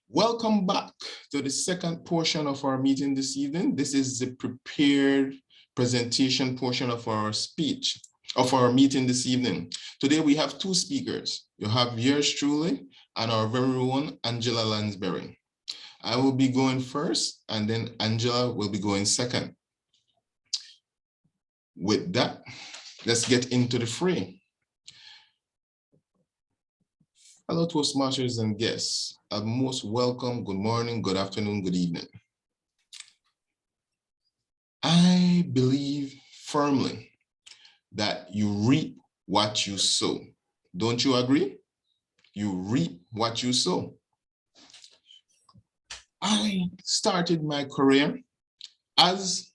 Welcome back to the second portion of our meeting this evening. This is the prepared presentation portion of our speech, of our meeting this evening. Today we have two speakers. You have yours truly and our very own Angela Lansbury. I will be going first and then Angela will be going second. With that, let's get into the fray. Hello, Toastmasters and guests. A most welcome, good morning, good afternoon, good evening. I believe firmly that you reap what you sow. Don't you agree? You reap what you sow. I started my career as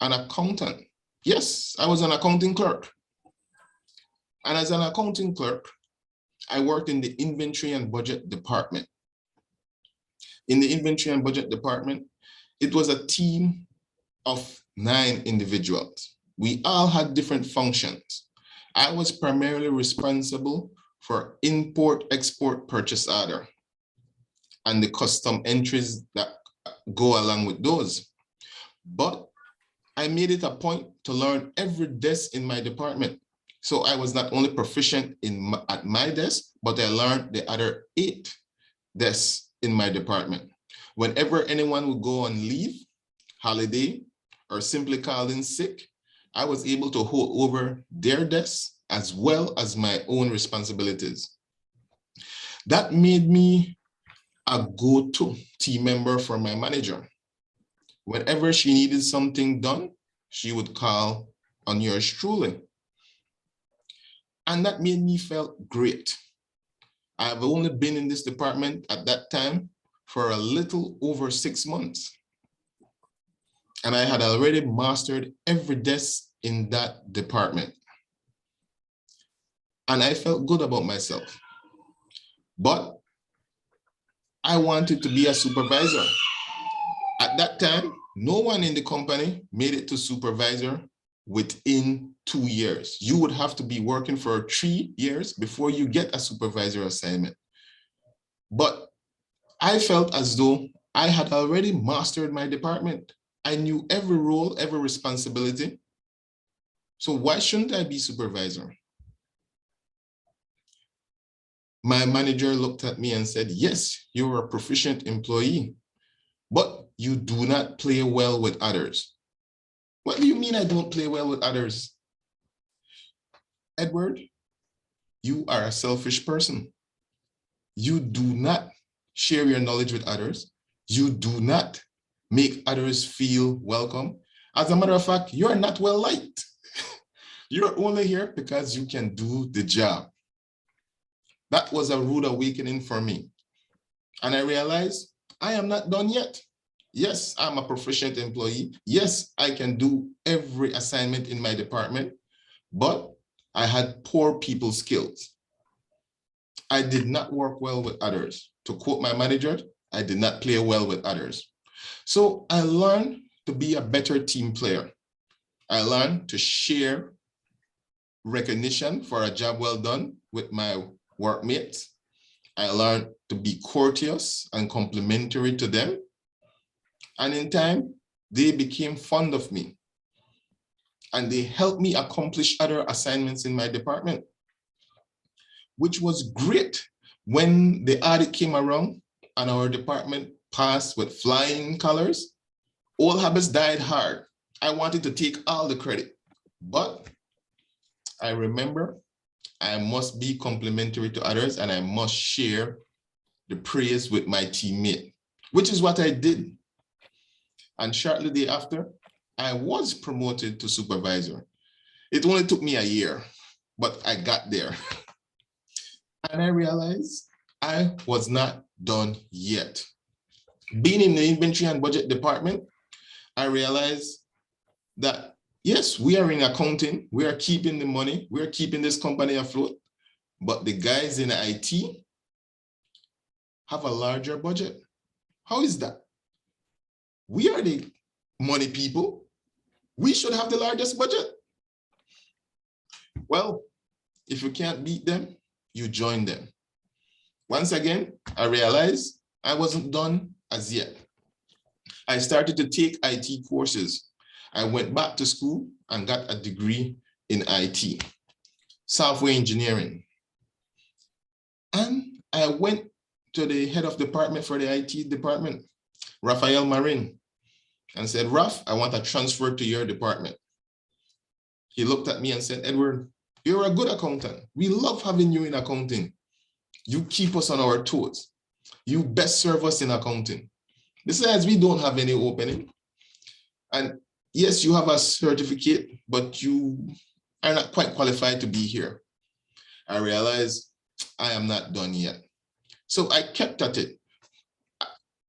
an accountant. Yes, I was an accounting clerk. And as an accounting clerk, I worked in the inventory and budget department. In the inventory and budget department, it was a team of 9 individuals. We all had different functions. I was primarily responsible for import, export, purchase order, and the custom entries that go along with those. But I made it a point to learn every desk in my department. So I was not only proficient at my desk, but I learned the other 8 desks in my department. Whenever anyone would go on leave, holiday, or simply called in sick, I was able to hold over their desks as well as my own responsibilities. That made me a go-to team member for my manager. Whenever she needed something done, she would call on yours truly. And that made me feel great. I've only been in this department at that time for a little over 6 months. And I had already mastered every desk in that department. And I felt good about myself. But I wanted to be a supervisor. At that time, no one in the company made it to supervisor within 2 years. You would have to be working for 3 years before you get a supervisor assignment. But I felt as though I had already mastered my department. I knew every role, every responsibility. So why shouldn't I be supervisor? My manager looked at me and said, yes, you're a proficient employee, but you do not play well with others. What do you mean I don't play well with others? Edward, you are a selfish person. You do not share your knowledge with others. You do not make others feel welcome. As a matter of fact, you're not well liked. You're only here because you can do the job. That was a rude awakening for me. And I realized I am not done yet. Yes, I'm a proficient employee. Yes, I can do every assignment in my department, but I had poor people skills. I did not work well with others. To quote my manager, I did not play well with others. So I learned to be a better team player. I learned to share recognition for a job well done with my workmates. I learned to be courteous and complimentary to them. And in time, they became fond of me. And they helped me accomplish other assignments in my department, which was great. When the audit came around and our department passed with flying colors, old habits died hard. I wanted to take all the credit, but I remember I must be complimentary to others and I must share the praise with my teammate, which is what I did. And shortly thereafter, I was promoted to supervisor. It only took me a year, but I got there. And I realized I was not done yet. Being in the inventory and budget department, I realized that, yes, we are in accounting, we are keeping the money, we are keeping this company afloat, but the guys in IT have a larger budget. How is that? We are the money people. We should have the largest budget. Well, if you can't beat them, you join them. once again, I realized I wasn't done as yet. I started to take IT courses. I went back to school and got a degree in IT, software engineering. And I went to the head of department for the IT department, Raphael Marin, and said, Raf, I want a transfer to your department. He looked at me and said, Edward, you're a good accountant. We love having you in accounting. You keep us on our toes. You best serve us in accounting. Besides, we don't have any opening. And yes, you have a certificate, but you are not quite qualified to be here. I realized I am not done yet. So I kept at it.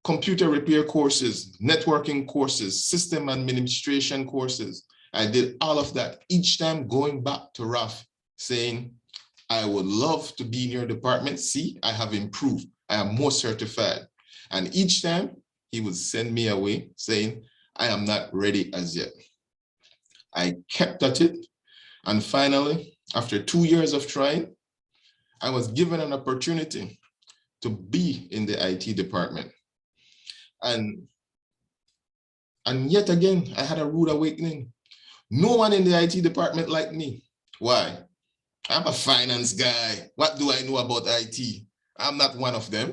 Computer repair courses, networking courses, system administration courses. I did all of that, each time going back to Raf, saying, I would love to be in your department. See, I have improved. I am more certified. And each time he would send me away saying, I am not ready as yet. I kept at it. And finally, after 2 years of trying, I was given an opportunity to be in the IT department. And yet again, I had a rude awakening. No one in the IT department liked me. Why? I'm a finance guy. What do I know about IT? I'm not one of them.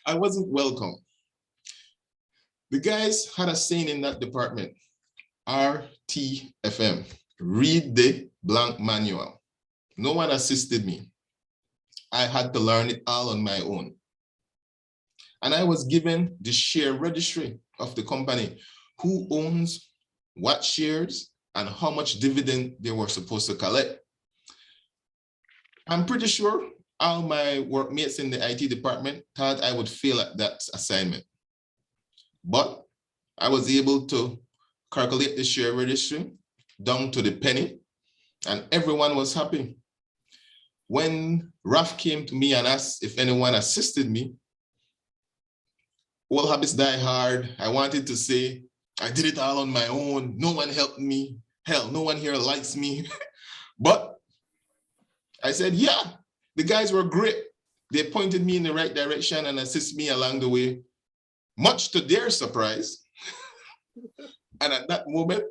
I wasn't welcome. The guys had a saying in that department, RTFM, read the blank manual. No one assisted me. I had to learn it all on my own. And I was given the share registry of the company, who owns what shares and how much dividend they were supposed to collect. I'm pretty sure all my workmates in the IT department thought I would fail at that assignment. But I was able to calculate the share registry down to the penny, and everyone was happy. When Raf came to me and asked if anyone assisted me, all habits die hard. I wanted to say, I did it all on my own. No one helped me. Hell, no one here likes me. But I said, yeah, the guys were great. They pointed me in the right direction and assisted me along the way, much to their surprise. And at that moment,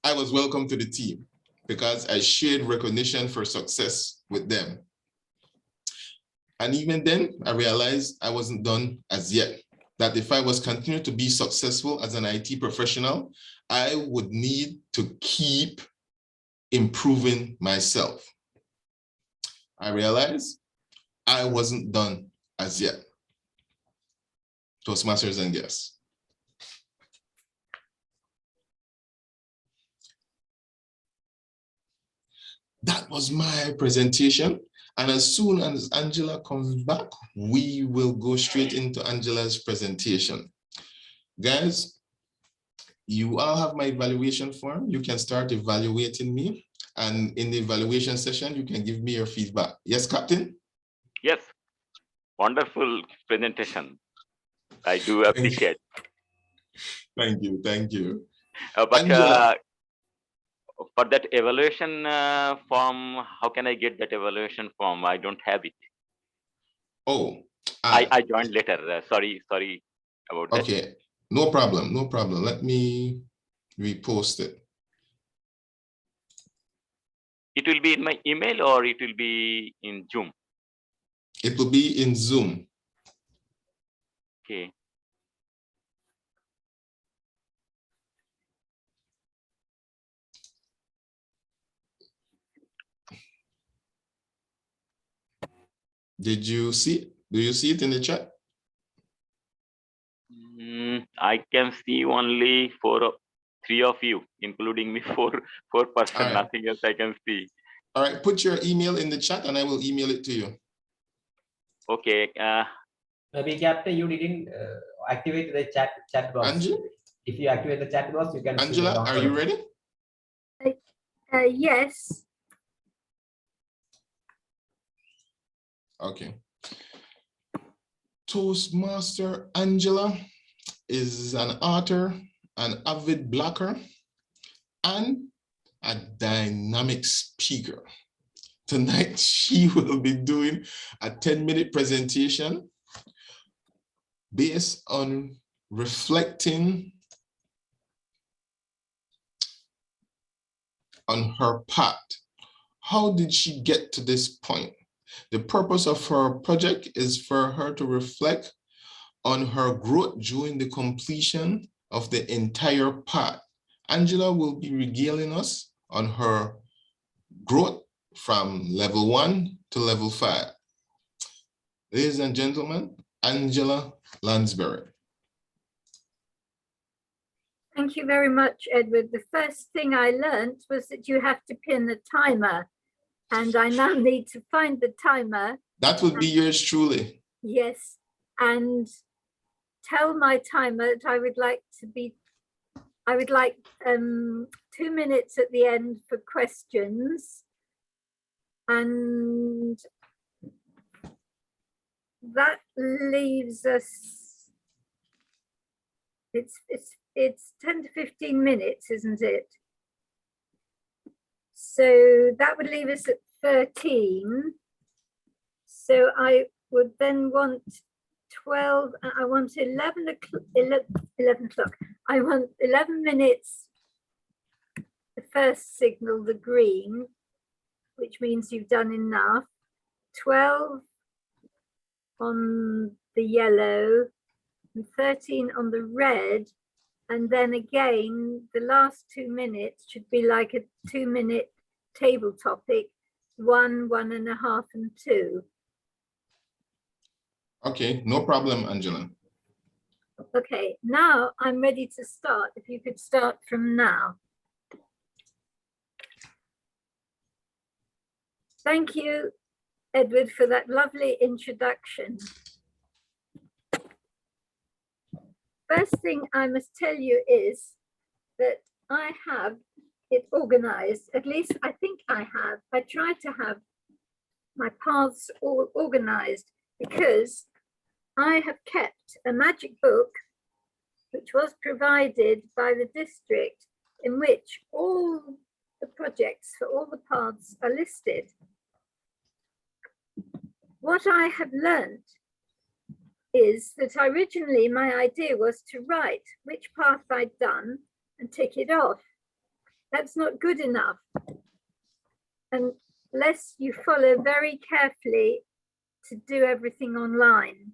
I was welcome to the team because I shared recognition for success with them. And even then, I realized I wasn't done as yet, that if I was continuing to be successful as an IT professional, I would need to keep improving myself. I realized I wasn't done as yet. Toastmasters and guests. That was my presentation. And as soon as Angela comes back, we will go straight into Angela's presentation. Guys, you all have my evaluation form. You can start evaluating me. And in the evaluation session, you can give me your feedback. Yes, Captain? Yes, wonderful presentation. I do appreciate. Thank you, thank you. But for that evaluation form, how can I get that evaluation form? I don't have it. Oh, I joined later. Sorry about that. Okay, no problem, no problem. Let me repost it. It will be in my email or it will be in Zoom? It will be in Zoom. Okay. Did you see it? Do you see it in the chat? I can see only three of you, including me, four person. Right. Nothing else I can see. All right, put your email in the chat and I will email it to you. Okay. Maybe Captain, you didn't activate the chat box. Angela? If you activate the chat box, you can. Angela, are you ready? Yes. Okay. Toastmaster Angela is an author, an avid blogger, and a dynamic speaker. Tonight, she will be doing a 10-minute presentation based on reflecting on her path. How did she get to this point? The purpose of her project is for her to reflect on her growth during the completion of the entire path. Angela will be regaling us on her growth from level 1 to level 5. Ladies and gentlemen, Angela Lansbury. Thank you very much, Edward. The first thing I learned was that you have to pin the timer, and I now need to find the timer. That would be yours truly. Yes, and tell my timer that I would like 2 minutes at the end for questions, and that leaves us, it's 10 to 15 minutes, isn't it? So that would leave us at 13. So I would then want 12, I want 11 o'clock. I want 11 minutes, the first signal, the green, which means you've done enough. 12 on the yellow, and 13 on the red. And then again, the last 2 minutes should be like a 2-minute table topic, 1, 1.5, and 2. Okay, no problem, Angela. Okay, now I'm ready to start. If you could start from now. Thank you, Edward, for that lovely introduction. First thing I must tell you is that I have it organized, at least I think I have. I try to have my paths all organized because I have kept a magic book which was provided by the district, in which all the projects for all the paths are listed. What I have learned is that originally my idea was to write which path I'd done and tick it off. That's not good enough unless you follow very carefully to do everything online.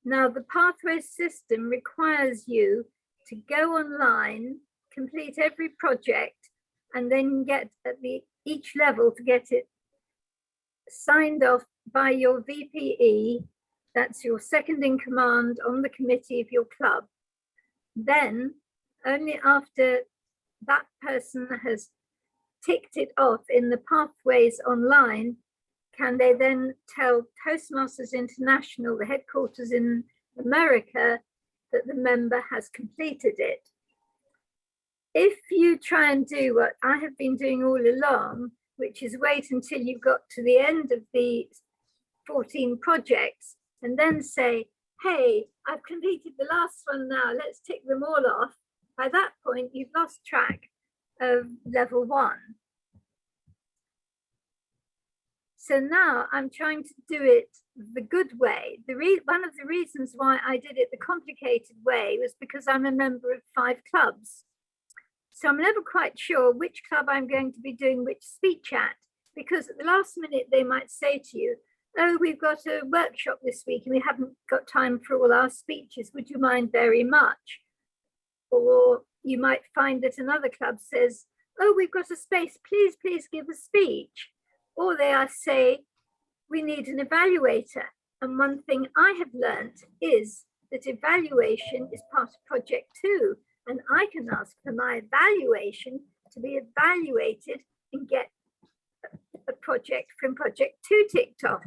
Now, the pathway system requires you to go online, complete every project, and then get at each level to get it signed off by your VPE. That's your second in command on the committee of your club. Then, only after that person has ticked it off in the pathways online, can they then tell Toastmasters International, the headquarters in America, that the member has completed it. If you try and do what I have been doing all along, which is wait until you got to the end of the 14 projects and then say, hey, I've completed the last one now, let's tick them all off. By that point, you've lost track of level 1. So now I'm trying to do it the good way. One of the reasons why I did it the complicated way was because I'm a member of 5 clubs. So I'm never quite sure which club I'm going to be doing which speech at, because at the last minute they might say to you, oh, we've got a workshop this week and we haven't got time for all our speeches. Would you mind very much? Or you might find that another club says, oh, we've got a space, please give a speech. Or they say, we need an evaluator. And one thing I have learned is that evaluation is part of project 2. And I can ask for my evaluation to be evaluated and get a project from project 2 ticked off.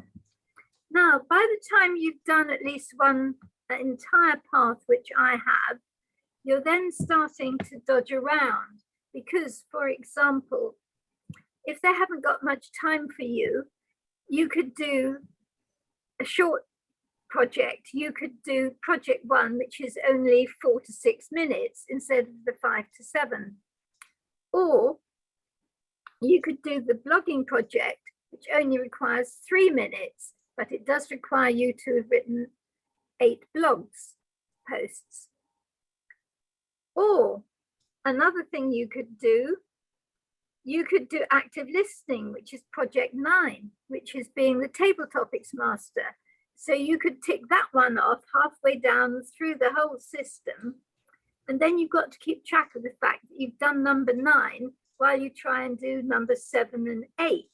Now, by the time you've done at least one entire path, which I have, you're then starting to dodge around because, for example, if they haven't got much time for you, you could do a short project. You could do project 1, which is only 4 to 6 minutes instead of the 5 to 7. Or you could do the blogging project, which only requires 3 minutes, but it does require you to have written 8 blogs posts. Or another thing you could do active listening, which is project 9, which is being the table topics master. So you could tick that one off halfway down through the whole system. And then you've got to keep track of the fact that you've done number 9 while you try and do number 7 and 8.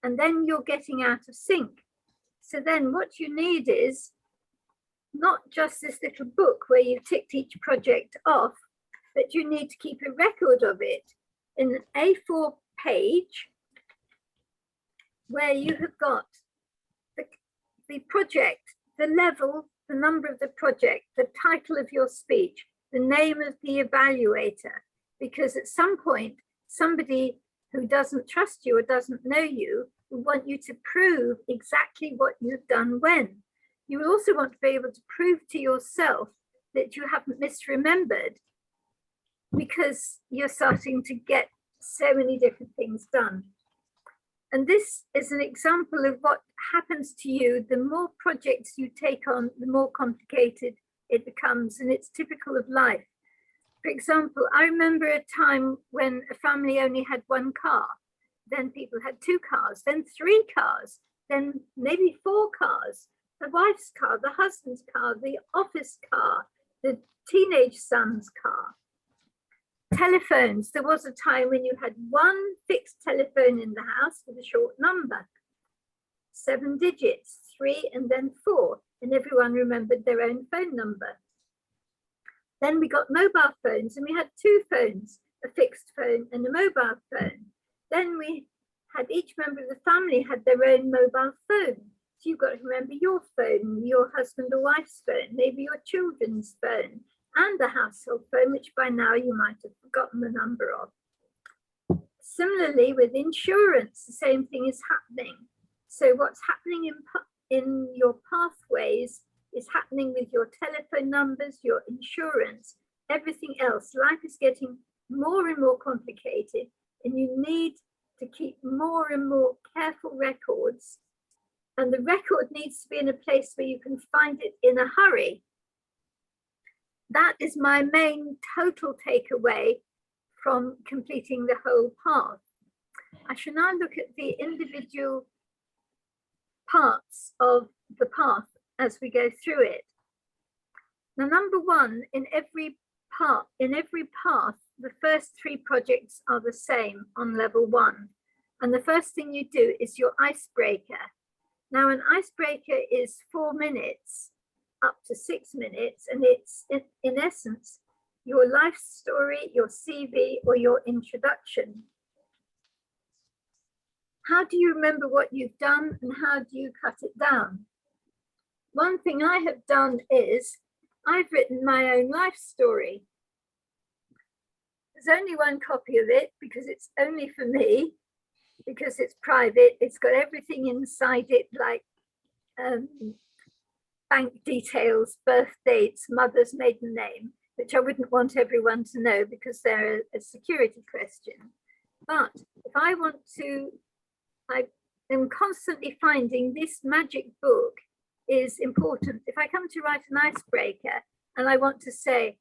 And then you're getting out of sync. So then what you need is not just this little book where you've ticked each project off, but you need to keep a record of it in an A4 page where you have got the project, the level, the number of the project, the title of your speech, the name of the evaluator, because at some point, somebody who doesn't trust you or doesn't know you will want you to prove exactly what you've done when. You will also want to be able to prove to yourself that you haven't misremembered, because you're starting to get so many different things done. And this is an example of what happens to you. The more projects you take on, the more complicated it becomes, and it's typical of life. For example, I remember a time when a family only had 1 car, then people had 2 cars, then 3 cars, then maybe 4 cars, the wife's car, the husband's car, the office car, the teenage son's car. Telephones, there was a time when you had 1 fixed telephone in the house with a short number, 7 digits, 3 and then 4, and everyone remembered their own phone number. Then we got mobile phones, and we had 2 phones, a fixed phone and a mobile phone. Then we had each member of the family had their own mobile phone. So you've got to remember your phone, your husband or wife's phone, maybe your children's phone, and the household phone, which by now you might have forgotten the number of. Similarly, with insurance, the same thing is happening. So what's happening in your pathways is happening with your telephone numbers, your insurance, everything else. Life is getting more and more complicated, and you need to keep more and more careful records. And the record needs to be in a place where you can find it in a hurry. That is my main total takeaway from completing the whole path. I shall now look at the individual parts of the path as we go through it. Now, number 1, in every path, the first 3 projects are the same on level 1. And the first thing you do is your icebreaker. Now, an icebreaker is 4 minutes up to 6 minutes, and it's in essence your life story, your CV, or your introduction. How do you remember what you've done, and how do you cut it down? One thing I have done is I've written my own life story. There's only 1 copy of it because it's only for me, because it's private. It's got everything inside it, like bank details, birth dates, mother's maiden name, which I wouldn't want everyone to know because they're a security question. But if I want to, I am constantly finding this magic book is important. If I come to write an icebreaker and I want to say,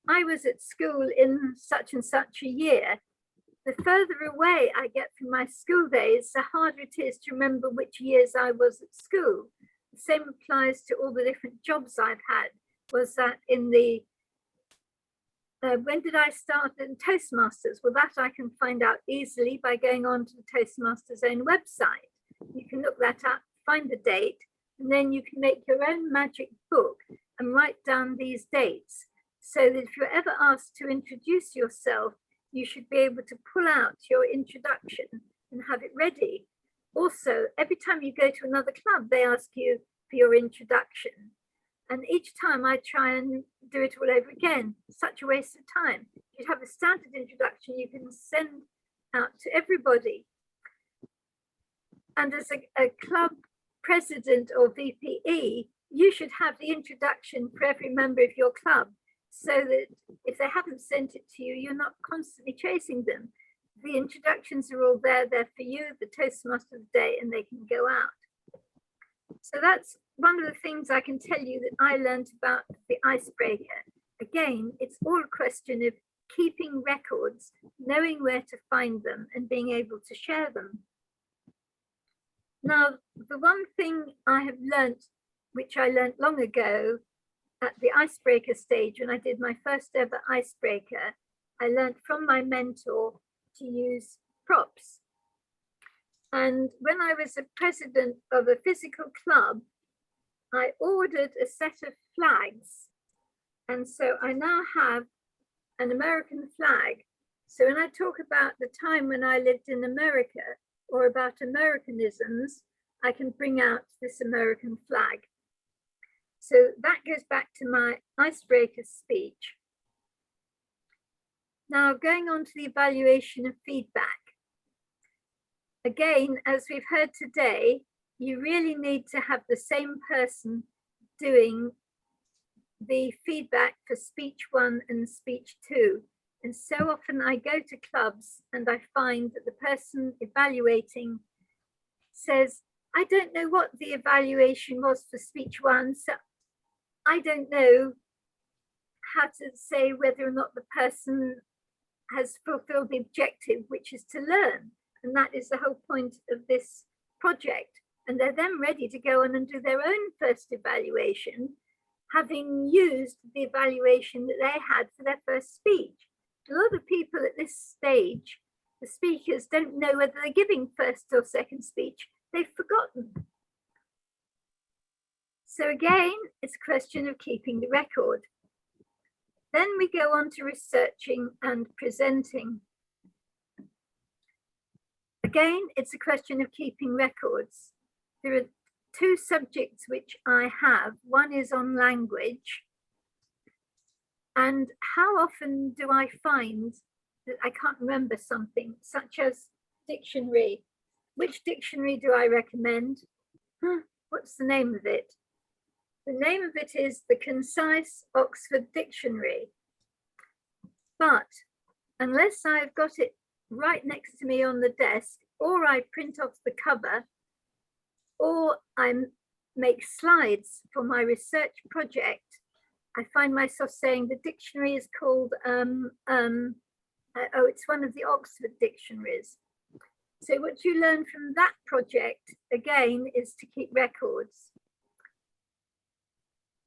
I was at school in such and such a year, the further away I get from my school days, the harder it is to remember which years I was at school. The same applies to all the different jobs I've had. Was that in the, when did I start in Toastmasters? Well, that I can find out easily by going on to the Toastmasters' own website. You can look that up, find the date, and then you can make your own magic book and write down these dates, so that if you're ever asked to introduce yourself, you should be able to pull out your introduction and have it ready. Also, every time you go to another club, they ask you for your introduction. And each time I try and do it all over again. Such a waste of time. You'd have a standard introduction you can send out to everybody. And as a club president or VPE, you should have the introduction for every member of your club, so that if they haven't sent it to you, you're not constantly chasing them. the introductions are all there. They're for you, the Toastmaster of the day, and they can go out. So that's one of the things I can tell you that I learned about the icebreaker. Again, it's all a question of keeping records, knowing where to find them, and being able to share them. Now, the one thing I have learned, which I learned long ago at the icebreaker stage, when I did my first ever icebreaker, I learned from my mentor to use props. And when I was a president of a physical club, I ordered a set of flags. And so I now have an American flag. So when I talk about the time when I lived in America or about Americanisms, I can bring out this American flag. So that goes back to my icebreaker speech. Now, going on to the evaluation of feedback. Again, as we've heard today, you really need to have the same person doing the feedback for speech 1 and speech 2. And so often I go to clubs and I find that the person evaluating says, I don't know what the evaluation was for speech 1, so I don't know how to say whether or not the person has fulfilled the objective, which is to learn. And that is the whole point of this project. And they're then ready to go on and do their own first evaluation, having used the evaluation that they had for their first speech. A lot of people at this stage, the speakers don't know whether they're giving first or second speech. They've forgotten. So again, it's a question of keeping the record. Then we go on to researching and presenting. Again, it's a question of keeping records. There are 2 subjects which I have. One is on language. And how often do I find that I can't remember something, such as dictionary? Which dictionary do I recommend? What's the name of it? The name of it is the Concise Oxford Dictionary. But unless I've got it right next to me on the desk, or I print off the cover, or I make slides for my research project, I find myself saying the dictionary is called, it's one of the Oxford dictionaries. So what you learn from that project, again, is to keep records.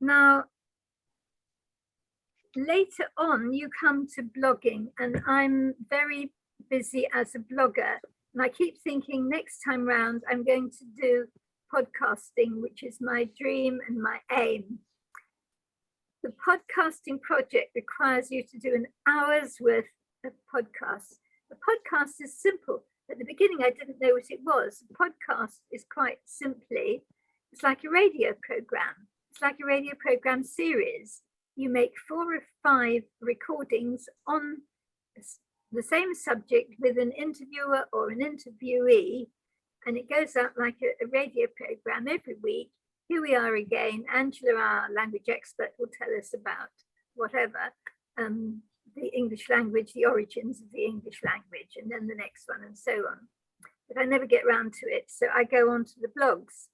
Now, later on, you come to blogging, and I'm very busy as a blogger. And I keep thinking next time round, I'm going to do podcasting, which is my dream and my aim. The podcasting project requires you to do an hour's worth of podcasts. The podcast is simple. At the beginning, I didn't know what it was. A podcast is quite simply, it's like a radio program. It's like a radio program series. You make 4 or 5 recordings on the same subject with an interviewer or an interviewee, and it goes out like a radio program every week. Here we are again. Angela, our language expert, will tell us about whatever, the English language, the origins of the English language, and then the next one, and so on. But I never get round to it, so I go on to the blogs.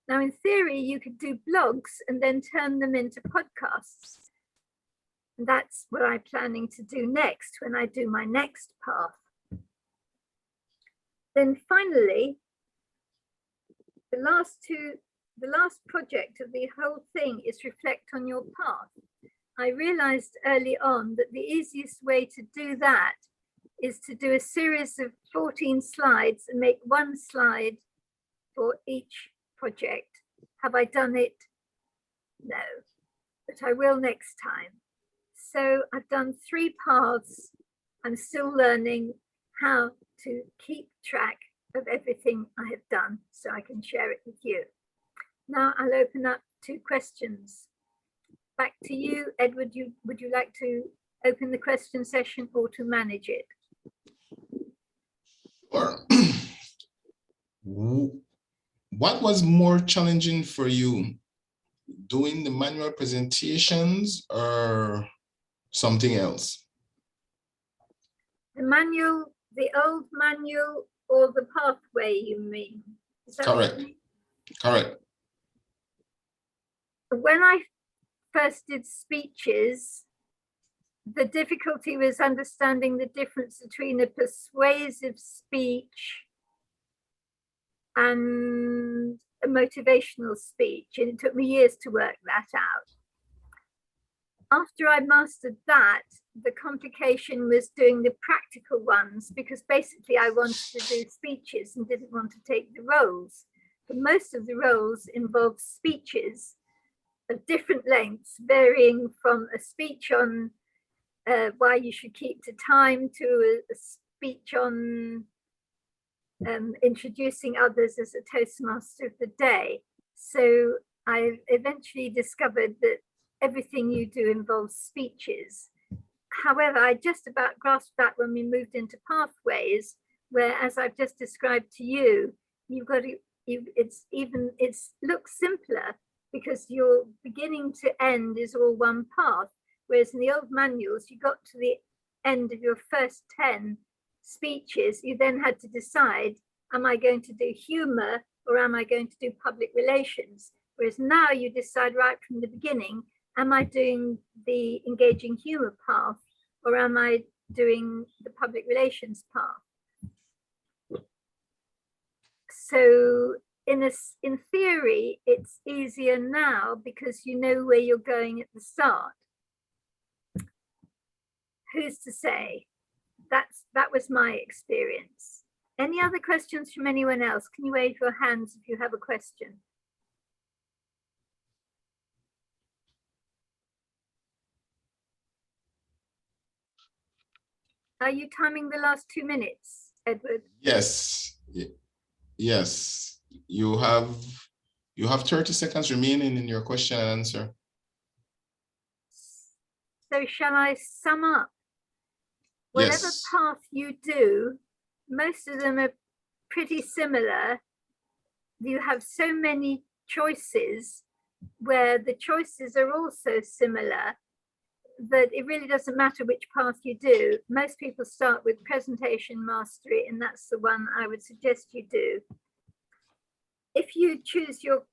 Now, in theory, you could do blogs and then turn them into podcasts. And that's what I'm planning to do next when I do my next path. Then finally, the last project of the whole thing is reflect on your path. I realized early on that the easiest way to do that is to do a series of 14 slides and make 1 slide for each project. Have I done it? No, but I will next time. So I've done 3 paths. I'm still learning how to keep track of everything I have done so I can share it with you. Now I'll open up to questions. Back to you, Edward. Would you like to open the question session or to manage it? Sure. What was more challenging for you, doing the manual presentations or something else? The manual the old manual or the pathway, you mean? Is that what you Correct. mean? Correct. When I first did speeches, the difficulty was understanding the difference between a persuasive speech and a motivational speech, and it took me years to work that out. After I mastered that, the complication was doing the practical ones, because basically I wanted to do speeches and didn't want to take the roles. But most of the roles involved speeches of different lengths, varying from a speech on why you should keep to time to a speech on introducing others as a Toastmaster of the day. So I eventually discovered that everything you do involves speeches. However, I just about grasped that when we moved into pathways, where, as I've just described to you, you've got to, it looks simpler because your beginning to end is all one path. Whereas in the old manuals, you got to the end of your first 10 speeches, you then had to decide, am I going to do humor or am I going to do public relations? Whereas now you decide right from the beginning, am I doing the engaging humor path or am I doing the public relations path? So in theory, it's easier now because you know where you're going at the start. Who's to say? That was my experience. Any other questions from anyone else? Can you wave your hands if you have a question? Are you timing the last 2 minutes, Edward? Yes. Yes. You have 30 seconds remaining in your question and answer. So shall I sum up? Whatever Yes. path you do, most of them are pretty similar. You have so many choices where the choices are also similar that it really doesn't matter which path you do. Most people start with presentation mastery, and that's the one I would suggest you do. If you choose your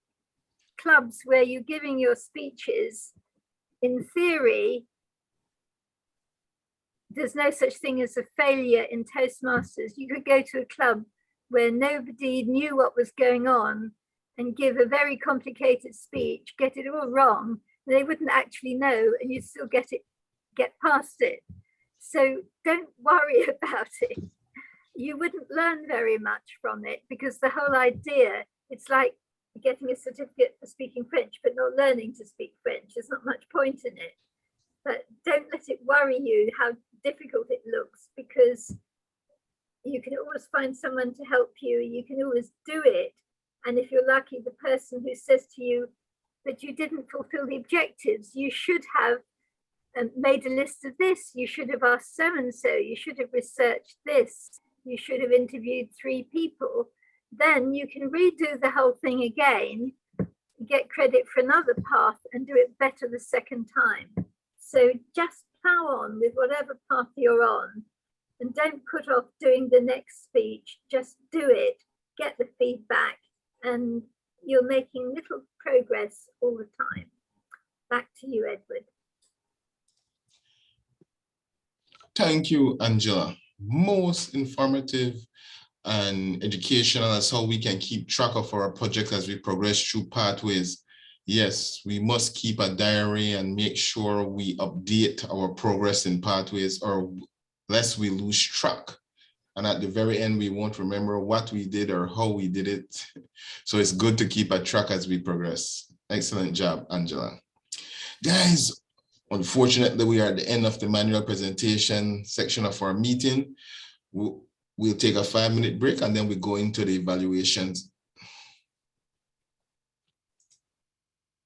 clubs where you're giving your speeches, in theory, there's no such thing as a failure in Toastmasters. You could go to a club where nobody knew what was going on and give a very complicated speech, get it all wrong, and they wouldn't actually know, and you'd still get past it. So don't worry about it. You wouldn't learn very much from it because the whole idea, it's like getting a certificate for speaking French, but not learning to speak French. There's not much point in it. But don't let it worry you how difficult it looks, because you can always find someone to help you. You can always do it. And if you're lucky, the person who says to you that you didn't fulfill the objectives, you should have made a list of this, you should have asked so-and-so, you should have researched this, you should have interviewed 3 people, then you can redo the whole thing again, get credit for another path and do it better the second time. So just plow on with whatever path you're on and don't put off doing the next speech. Just do it, get the feedback, and you're making little progress all the time. Back to you, Edward. Thank you, Angela. Most informative and educational as how we can keep track of our project as we progress through pathways. Yes, we must keep a diary and make sure we update our progress in pathways, or lest we lose track. And at the very end, we won't remember what we did or how we did it. So it's good to keep a track as we progress. Excellent job, Angela. Guys, unfortunately, we are at the end of the manual presentation section of our meeting. We'll take a 5-minute break and then we go into the evaluations